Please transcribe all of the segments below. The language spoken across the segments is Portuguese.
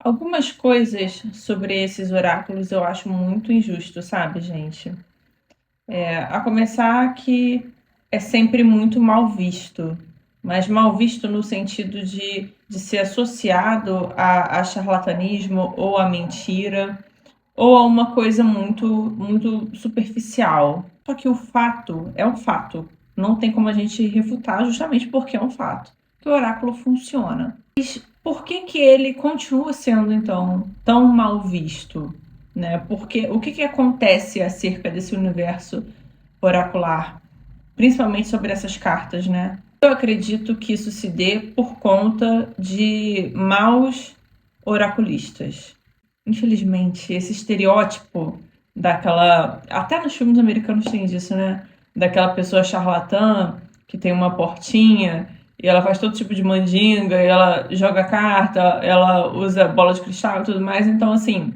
Algumas coisas sobre esses oráculos eu acho muito injusto, sabe, gente? A começar que é sempre muito mal visto, mas mal visto no sentido de ser associado a charlatanismo ou a mentira ou a uma coisa muito superficial. Só que o fato é um fato, não tem como a gente refutar justamente porque é um fato, que o oráculo funciona. Por que que ele continua sendo então tão mal visto, né? Porque o que que acontece acerca desse universo oracular, principalmente sobre essas cartas, né? Eu acredito que isso se dê por conta de maus oraculistas. Infelizmente, esse estereótipo daquela, até nos filmes americanos tem disso, né? Daquela pessoa charlatã que tem uma portinha e ela faz todo tipo de mandinga, e ela joga carta, ela usa bola de cristal e tudo mais. Então, assim,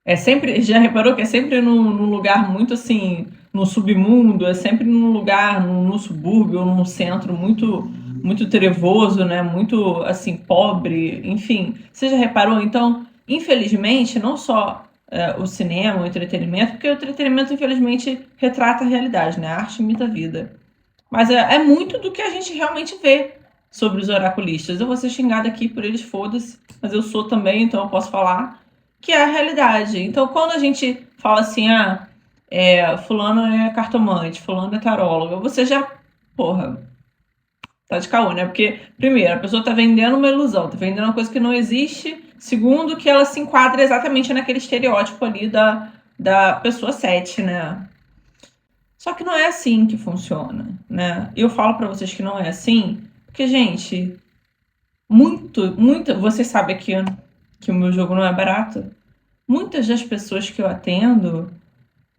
é sempre. Já reparou que é sempre num lugar muito assim, no submundo, é sempre num lugar, no subúrbio, ou num centro muito trevoso, né? Muito assim, pobre, enfim. Você já reparou? Então, infelizmente, não só o cinema, o entretenimento, porque o entretenimento, infelizmente, retrata a realidade, né? A arte imita a vida. Mas é muito do que a gente realmente vê sobre os oraculistas. Eu vou ser xingada aqui por eles, foda-se, mas eu sou também, então eu posso falar que é a realidade. Então, quando a gente fala assim, fulano é cartomante, fulano é taróloga, você já, porra, tá de caô, né? Porque, primeiro, a pessoa tá vendendo uma ilusão, tá vendendo uma coisa que não existe. Segundo, que ela se enquadra exatamente naquele estereótipo ali da pessoa 7, né? Só que não é assim que funciona, né? Eu falo para vocês que não é assim, porque, gente, muito, vocês sabem que o meu jogo não é barato. Muitas das pessoas que eu atendo,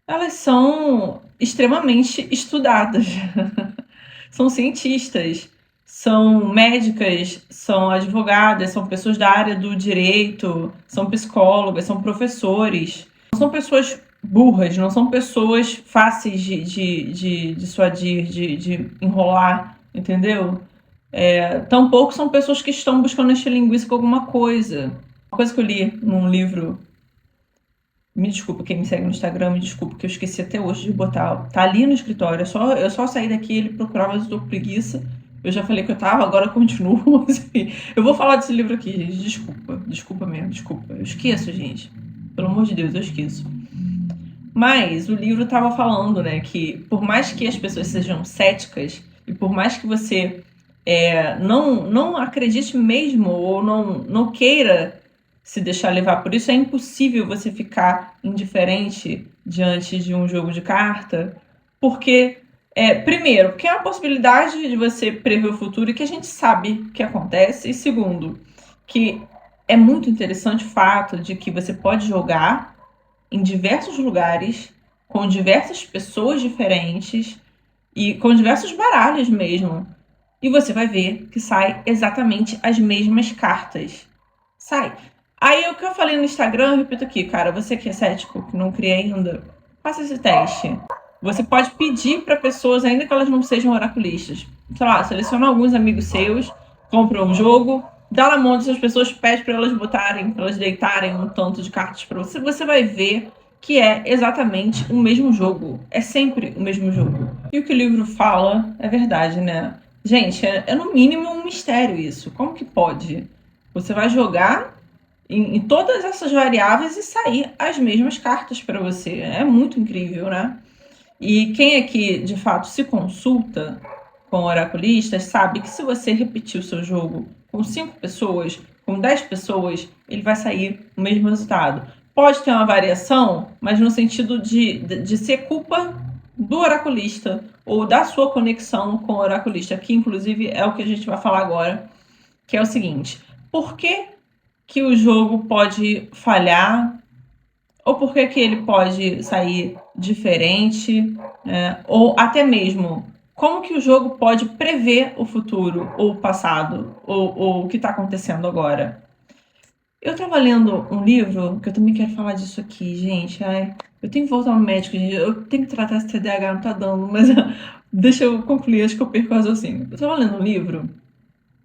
elas são extremamente estudadas. São cientistas, são médicas, são advogadas, são pessoas da área do direito, são psicólogas, são professores. Não são pessoas burras, não são pessoas fáceis de dissuadir, de enrolar, entendeu? Tampouco são pessoas que estão buscando encher linguiça com alguma coisa. Uma coisa que eu li num livro, me desculpa quem me segue no Instagram, me desculpa que eu esqueci até hoje de botar. Tá ali no escritório, eu só saí daqui, ele procurar, mas eu tô com preguiça. Eu já falei que eu tava, agora eu continuo. Assim. Eu vou falar desse livro aqui, gente. Desculpa mesmo, desculpa. Eu esqueço, gente. Pelo amor de Deus, eu esqueço. Mas o livro estava falando, né, que por mais que as pessoas sejam céticas e por mais que você não acredite mesmo ou não queira se deixar levar por isso, é impossível você ficar indiferente diante de um jogo de carta, porque, primeiro, porque é uma possibilidade de você prever o futuro e que a gente sabe que acontece, e segundo, que é muito interessante o fato de que você pode jogar em diversos lugares, com diversas pessoas diferentes e com diversos baralhos mesmo. E você vai ver que sai exatamente as mesmas cartas. Sai. Aí o que eu falei no Instagram, eu repito aqui, cara, você que é cético, que não crê ainda, faça esse teste. Você pode pedir para pessoas, ainda que elas não sejam oraculistas, sei lá, seleciona alguns amigos seus, compra um jogo, dá na mão dessas pessoas, pede para elas botarem, para elas deitarem um tanto de cartas para você, você vai ver que é exatamente o mesmo jogo. É sempre o mesmo jogo. E o que o livro fala é verdade, né? Gente, é no mínimo um mistério isso. Como que pode? Você vai jogar em todas essas variáveis e sair as mesmas cartas para você. É muito incrível, né? E quem aqui de fato se consulta com oraculistas sabe que se você repetir o seu jogo com 5 pessoas, com 10 pessoas, ele vai sair o mesmo resultado. Pode ter uma variação, mas no sentido de ser culpa do oraculista ou da sua conexão com o oraculista, que inclusive é o que a gente vai falar agora, que é o seguinte: por que o jogo pode falhar ou por que ele pode sair diferente, né? Ou até mesmo como que o jogo pode prever o futuro ou o passado ou o que está acontecendo agora. Eu estava lendo um livro que eu também quero falar disso aqui, gente. Ai, eu tenho que voltar no médico, gente. Eu tenho que tratar esse TDAH, não tá dando, mas deixa eu concluir, acho que eu perco o raciocínio. Eu estava lendo um livro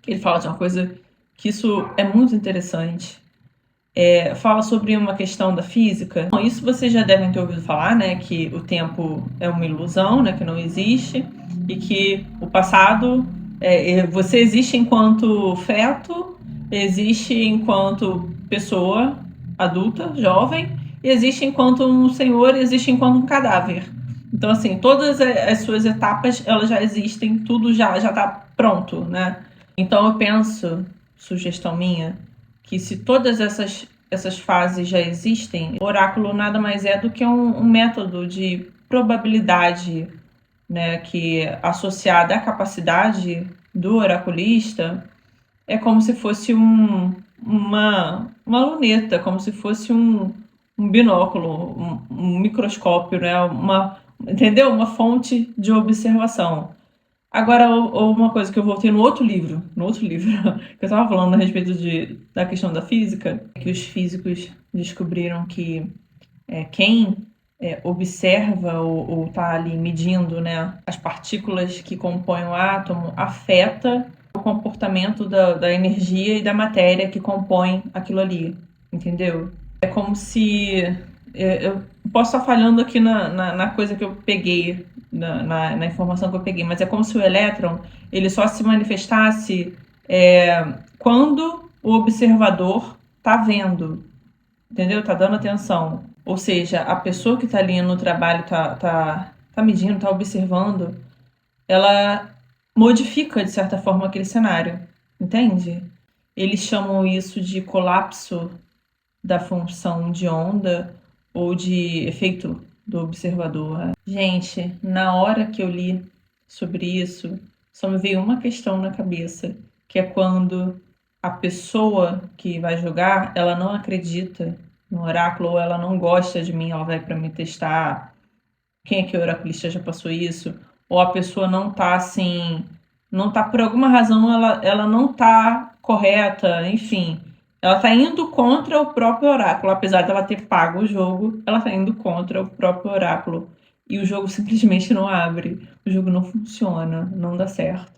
que ele fala de uma coisa que isso é muito interessante. fala sobre uma questão da física. Bom, isso vocês já devem ter ouvido falar, né? Que o tempo é uma ilusão, né? Que não existe e que o passado, você existe enquanto feto, existe enquanto pessoa adulta, jovem, e existe enquanto um senhor, e existe enquanto um cadáver. Então, assim, todas as suas etapas, elas já existem, tudo já está pronto, né? Então, eu penso, sugestão minha, que se todas essas fases já existem, o oráculo nada mais é do que um método de probabilidade, né, que associada à capacidade do oraculista é como se fosse uma luneta, como se fosse um binóculo, um microscópio, né, entendeu? Uma fonte de observação. Agora, uma coisa que eu voltei no outro livro, que eu estava falando a respeito da questão da física, que os físicos descobriram que quem observa ou está ali medindo, né, as partículas que compõem o átomo afeta o comportamento da energia e da matéria que compõem aquilo ali, entendeu? É como se... eu posso estar falhando aqui na coisa que eu peguei, na informação que eu peguei, mas é como se o elétron ele só se manifestasse quando o observador está vendo, entendeu? Tá dando atenção. Ou seja, a pessoa que está ali no trabalho, tá medindo, está observando, ela modifica, de certa forma, aquele cenário, entende? Eles chamam isso de colapso da função de onda ou de efeito do observador. Gente, na hora que eu li sobre isso, só me veio uma questão na cabeça, que é quando a pessoa que vai jogar, ela não acredita no oráculo, ou ela não gosta de mim, ela vai para me testar. Quem é que é o oraculista já passou isso? Ou a pessoa não tá assim, não tá por alguma razão, ela não tá correta, enfim. Ela tá indo contra o próprio oráculo, apesar dela ter pago o jogo, ela tá indo contra o próprio oráculo. E o jogo simplesmente não abre, o jogo não funciona, não dá certo.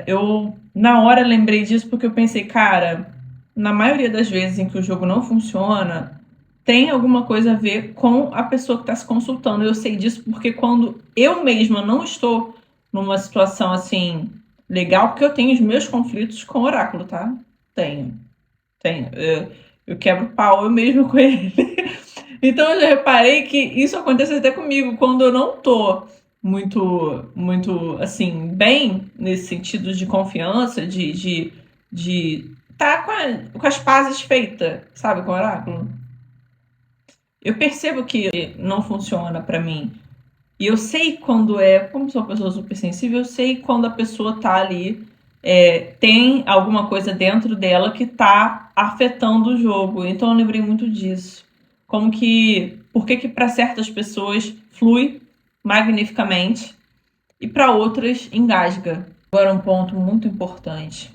Eu, na hora, lembrei disso porque eu pensei, cara, na maioria das vezes em que o jogo não funciona, tem alguma coisa a ver com a pessoa que está se consultando. Eu sei disso porque quando eu mesma não estou numa situação assim legal, porque eu tenho os meus conflitos com o oráculo, tá? Tenho, tenho. Eu quebro pau eu mesmo com ele. Então eu já reparei que isso acontece até comigo quando eu não tô muito assim bem nesse sentido de confiança, de tá com as pazes feitas, sabe, com o oráculo. Eu percebo que não funciona pra mim. E eu sei quando como sou uma pessoa super sensível, eu sei quando a pessoa tá ali, tem alguma coisa dentro dela que tá afetando o jogo. Então eu lembrei muito disso. Como que, por que para certas pessoas flui magnificamente e para outras engasga. Agora um ponto muito importante.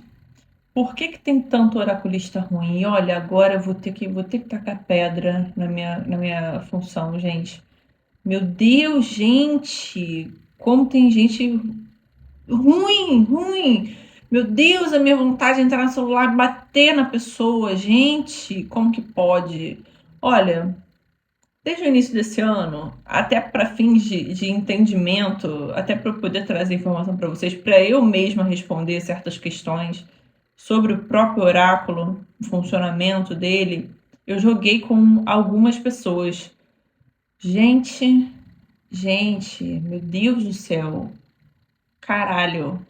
Por que tem tanto oraculista ruim? E olha, agora eu vou ter que tacar pedra na minha função, gente. Meu Deus, gente! Como tem gente ruim! Meu Deus, a minha vontade de entrar no celular e bater na pessoa. Gente, como que pode? Olha, desde o início desse ano, até para fins de entendimento, até para eu poder trazer informação para vocês, para eu mesma responder certas questões sobre o próprio oráculo, o funcionamento dele, eu joguei com algumas pessoas. Gente, meu Deus do céu. Caralho.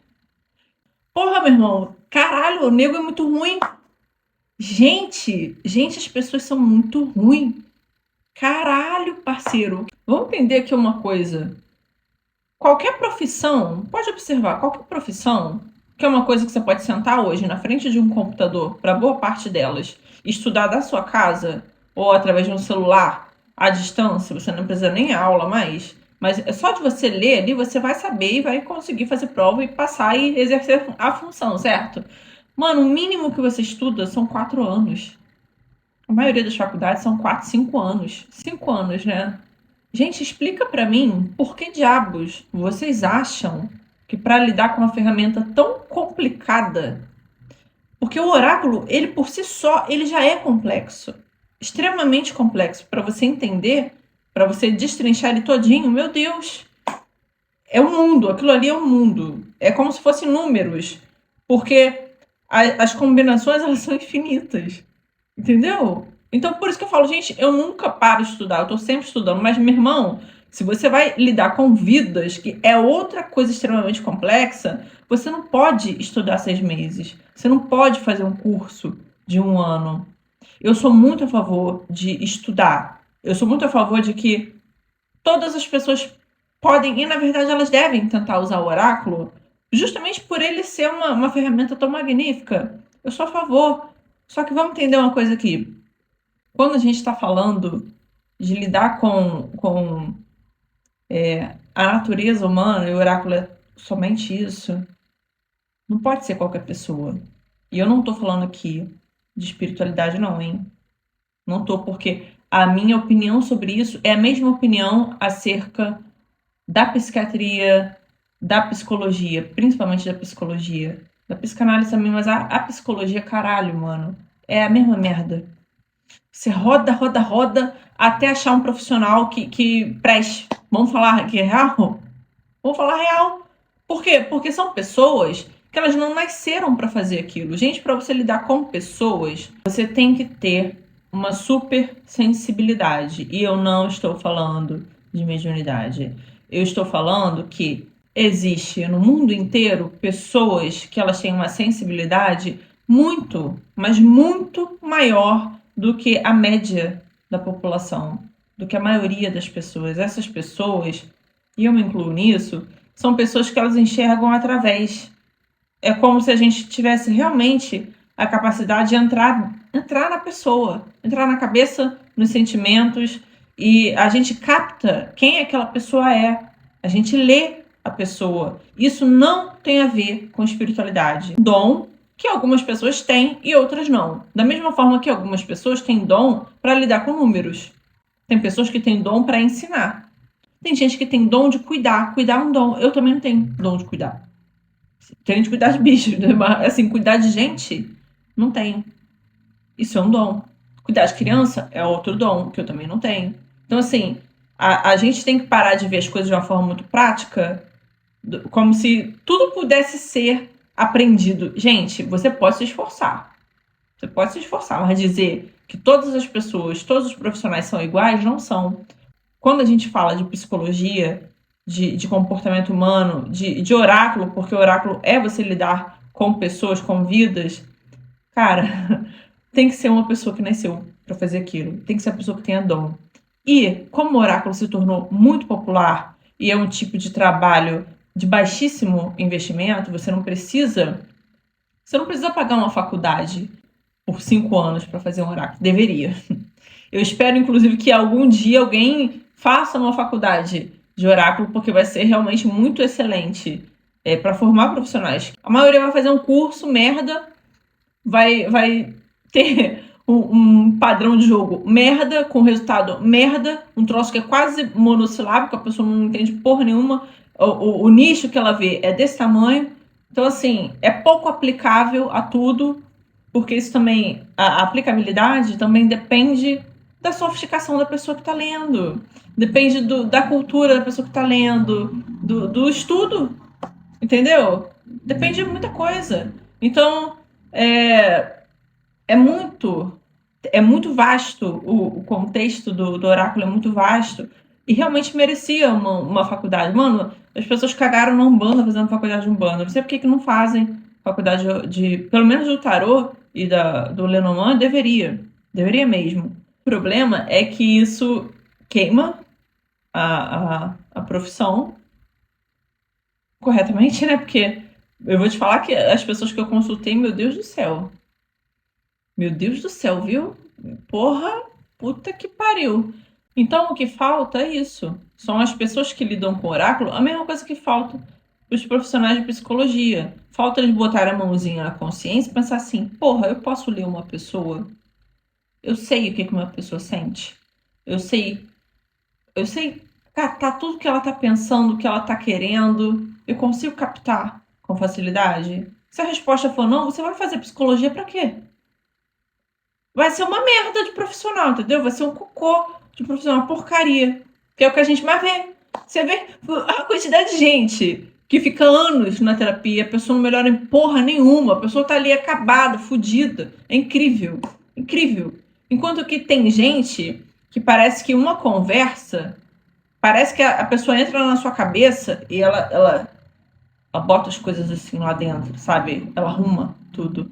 Porra, meu irmão. Caralho, o nego é muito ruim. Gente, as pessoas são muito ruins. Caralho, parceiro. Vamos entender aqui uma coisa. Qualquer profissão, pode observar, qualquer profissão, que é uma coisa que você pode sentar hoje na frente de um computador, para boa parte delas, estudar da sua casa ou através de um celular à distância, você não precisa nem aula mais, mas é só de você ler ali, você vai saber e vai conseguir fazer prova e passar e exercer a função, certo? Mano, o mínimo que você estuda são 4 anos. A maioria das faculdades são 4, 5 anos. 5 anos, né? Gente, explica pra mim por que diabos vocês acham que para lidar com uma ferramenta tão complicada Porque o oráculo, ele por si só, ele já é complexo. Extremamente complexo. Para você entender, para você destrinchar ele todinho, meu Deus, é o mundo, aquilo ali é o mundo. É como se fossem números. Porque as combinações, elas são infinitas. Entendeu? Então, por isso que eu falo, gente, eu nunca paro de estudar, eu tô sempre estudando. Mas, meu irmão, se você vai lidar com vidas, que é outra coisa extremamente complexa, você não pode estudar 6 meses. Você não pode fazer um curso de um ano. Eu sou muito a favor de estudar. Eu sou muito a favor de que todas as pessoas podem, e na verdade elas devem tentar usar o oráculo, justamente por ele ser uma ferramenta tão magnífica. Eu sou a favor. Só que vamos entender uma coisa aqui. Quando a gente está falando de lidar com a natureza humana, e o oráculo é somente isso, não pode ser qualquer pessoa. E eu não estou falando aqui de espiritualidade, não, hein? Não estou, porque a minha opinião sobre isso é a mesma opinião acerca da psiquiatria, da psicologia, principalmente da psicologia, da psicanálise também, mas a psicologia, caralho, mano, é a mesma merda. Você roda, roda, roda até achar um profissional que preste. Vamos falar que é real? Vamos falar real. Por quê? Porque são pessoas que elas não nasceram para fazer aquilo. Gente, para você lidar com pessoas, você tem que ter uma super sensibilidade. E eu não estou falando de mediunidade. Eu estou falando que existe no mundo inteiro pessoas que elas têm uma sensibilidade muito, mas muito maior do que a média da população, do que a maioria das pessoas. Essas pessoas, e eu me incluo nisso, são pessoas que elas enxergam através. É como se a gente tivesse realmente a capacidade de entrar na pessoa, entrar na cabeça, nos sentimentos, e a gente capta quem aquela pessoa é. A gente lê a pessoa. Isso não tem a ver com espiritualidade. Dom que algumas pessoas têm e outras não. Da mesma forma que algumas pessoas têm dom para lidar com números. Tem pessoas que têm dom para ensinar. Tem gente que tem dom de cuidar. Cuidar é um dom. Eu também não tenho dom de cuidar. Tenho de cuidar de bichos, né? Mas, assim, cuidar de gente, não tenho. Isso é um dom. Cuidar de criança é outro dom, que eu também não tenho. Então, assim, a gente tem que parar de ver as coisas de uma forma muito prática, como se tudo pudesse ser aprendido. Gente, você pode se esforçar. Você pode se esforçar, mas dizer que todas as pessoas, todos os profissionais são iguais, não são. Quando a gente fala de psicologia, de comportamento humano, de oráculo, porque o oráculo é você lidar com pessoas, com vidas, cara, tem que ser uma pessoa que nasceu para fazer aquilo. Tem que ser uma pessoa que tenha dom. E como o oráculo se tornou muito popular e é um tipo de trabalho de baixíssimo investimento, você não precisa pagar uma faculdade por 5 anos para fazer um oráculo. Deveria. Eu espero, inclusive, que algum dia alguém faça uma faculdade de oráculo, porque vai ser realmente muito excelente para formar profissionais. A maioria vai fazer um curso, merda, vai ter um padrão de jogo merda, com resultado merda, um troço que é quase monossilábico, a pessoa não entende porra nenhuma, o nicho que ela vê é desse tamanho. Então, assim, é pouco aplicável a tudo, porque isso também, a aplicabilidade também depende da sofisticação da pessoa que está lendo, depende da cultura da pessoa que está lendo, do estudo, entendeu? Depende de muita coisa. Então, é, é muito é muito vasto, o contexto do oráculo é muito vasto, e realmente merecia uma faculdade. Mano, as pessoas cagaram na Umbanda fazendo faculdade de Umbanda. Não sei por que não fazem faculdade pelo menos do tarô e do Lenormand, deveria mesmo. O problema é que isso queima a profissão corretamente, né? Porque eu vou te falar que as pessoas que eu consultei, meu Deus do céu. Meu Deus do céu, viu? Porra, puta que pariu. Então o que falta é isso. São as pessoas que lidam com o oráculo, a mesma coisa que falta os profissionais de psicologia. Falta eles botarem a mãozinha na consciência e pensar assim: porra, eu posso ler uma pessoa? Eu sei o que uma pessoa sente. Eu sei catar tudo que ela tá pensando, o que ela tá querendo. Eu consigo captar com facilidade. Se a resposta for não, você vai fazer psicologia pra quê? Vai ser uma merda de profissional, entendeu? Vai ser um cocô de profissional, uma porcaria. Que é o que a gente mais vê. Você vê a quantidade de gente que fica anos na terapia, a pessoa não melhora em porra nenhuma, a pessoa tá ali acabada, fodida. É incrível. Incrível. Enquanto que tem gente que parece que uma conversa, parece que a pessoa entra na sua cabeça e ela bota as coisas assim lá dentro, sabe? Ela arruma tudo.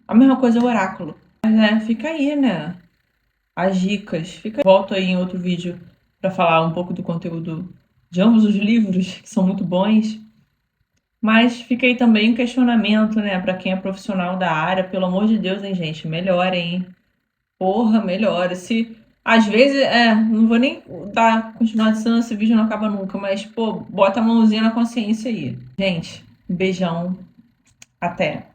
A mesma coisa é o oráculo. Mas, né, fica aí, né? As dicas. Volto aí em outro vídeo para falar um pouco do conteúdo de ambos os livros, que são muito bons. Mas fica aí também um questionamento, né, para quem é profissional da área. Pelo amor de Deus, hein, gente? Melhorem, hein? Porra, melhora. Se às vezes, não vou nem dar continuação, esse vídeo não acaba nunca, mas, pô, bota a mãozinha na consciência aí. Gente, um beijão. Até.